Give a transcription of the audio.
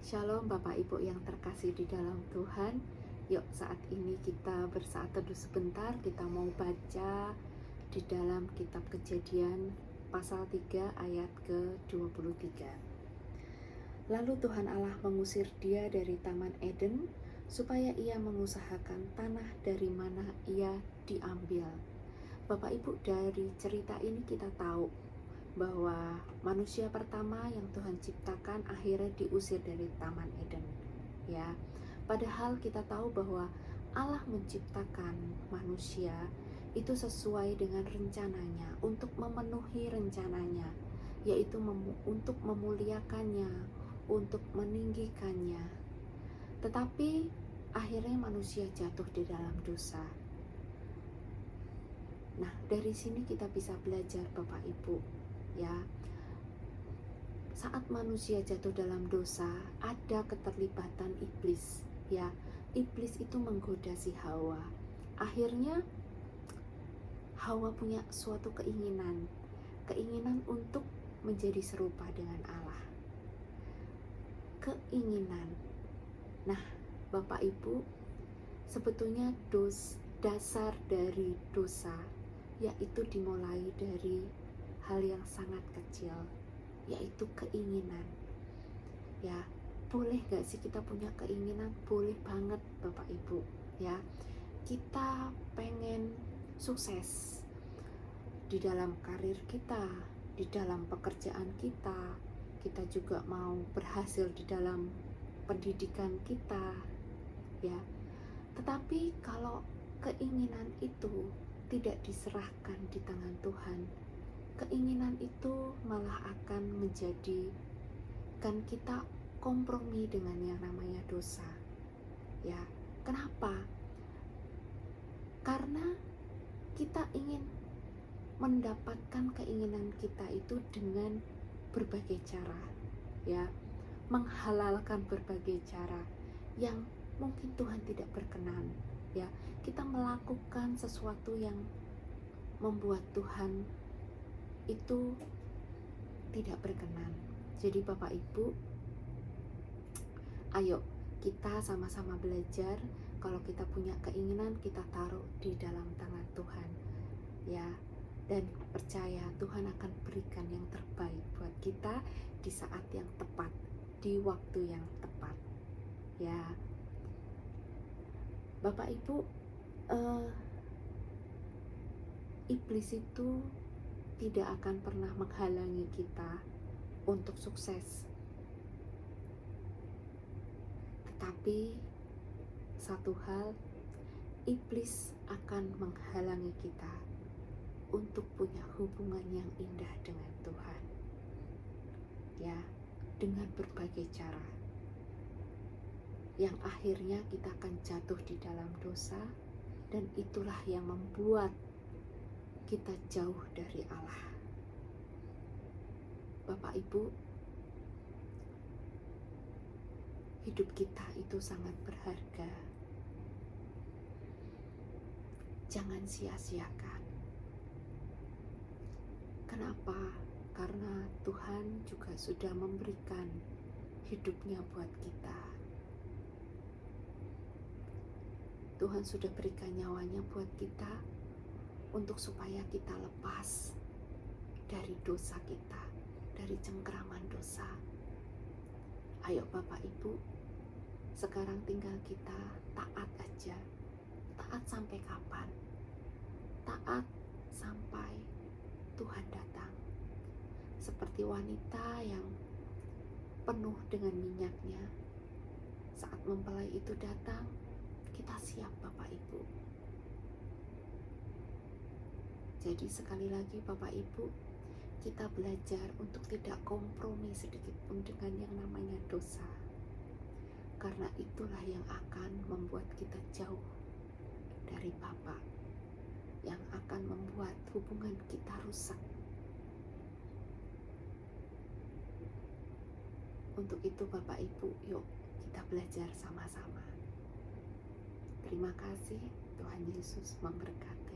Shalom Bapak Ibu yang terkasih di dalam Tuhan. Yuk saat ini kita bersaat teduh sebentar. Kita mau baca di dalam kitab Kejadian pasal 3 ayat ke-23. Lalu Tuhan Allah mengusir dia dari Taman Eden supaya ia mengusahakan tanah dari mana ia diambil. Bapak Ibu, dari cerita ini kita tahu bahwa manusia pertama yang Tuhan ciptakan akhirnya diusir dari Taman Eden, ya. Padahal kita tahu bahwa Allah menciptakan manusia itu sesuai dengan rencananya, untuk memenuhi rencananya, yaitu untuk memuliakannya, untuk meninggikannya. Tetapi akhirnya manusia jatuh di dalam dosa. Nah, dari sini kita bisa belajar Bapak Ibu, ya. Saat manusia jatuh dalam dosa, ada keterlibatan iblis, ya. Iblis itu menggoda si Hawa. Akhirnya Hawa punya suatu keinginan untuk menjadi serupa dengan Allah. Keinginan. Nah, Bapak Ibu, sebetulnya dasar dari dosa yaitu dimulai dari hal yang sangat kecil, yaitu keinginan. Ya, boleh gak sih kita punya keinginan? Boleh banget Bapak Ibu, ya. Kita pengen sukses di dalam karir kita, di dalam pekerjaan kita. Kita juga mau berhasil di dalam pendidikan kita, ya. Tetapi kalau keinginan itu tidak diserahkan di tangan Tuhan, keinginan itu malah akan menjadikan kita kompromi dengan yang namanya dosa. Ya, kenapa? Karena kita ingin mendapatkan keinginan kita itu dengan berbagai cara, ya, menghalalkan berbagai cara yang mungkin Tuhan tidak berkenan, ya. Kita melakukan sesuatu yang membuat Tuhan itu tidak berkenan. Jadi Bapak Ibu, ayo kita sama-sama belajar. Kalau kita punya keinginan, kita taruh di dalam tangan Tuhan, ya. Dan percaya Tuhan akan berikan yang terbaik buat kita di saat yang tepat, di waktu yang tepat, ya. Bapak Ibu, iblis itu tidak akan pernah menghalangi kita untuk sukses. Tetapi satu hal, iblis akan menghalangi kita untuk punya hubungan yang indah dengan Tuhan, ya, dengan berbagai cara, yang akhirnya kita akan jatuh di dalam dosa. Dan itulah yang membuat kita jauh dari Allah. Bapak Ibu, hidup kita itu sangat berharga. Jangan sia-siakan. Kenapa? Karena Tuhan juga sudah memberikan hidupnya buat kita. Tuhan sudah berikan nyawanya buat kita untuk supaya kita lepas dari dosa kita, dari cengkraman dosa. Ayo Bapak Ibu, sekarang tinggal kita taat aja. Taat sampai kapan? Taat sampai Tuhan datang. Seperti wanita yang penuh dengan minyaknya, saat mempelai itu datang, kita siap Bapak Ibu. Jadi sekali lagi Bapak Ibu, kita belajar untuk tidak kompromi sedikit pun dengan yang namanya dosa. Karena itulah yang akan membuat kita jauh dari Bapa, yang akan membuat hubungan kita rusak. Untuk itu Bapak Ibu, yuk kita belajar sama-sama. Terima kasih, Tuhan Yesus memberkati.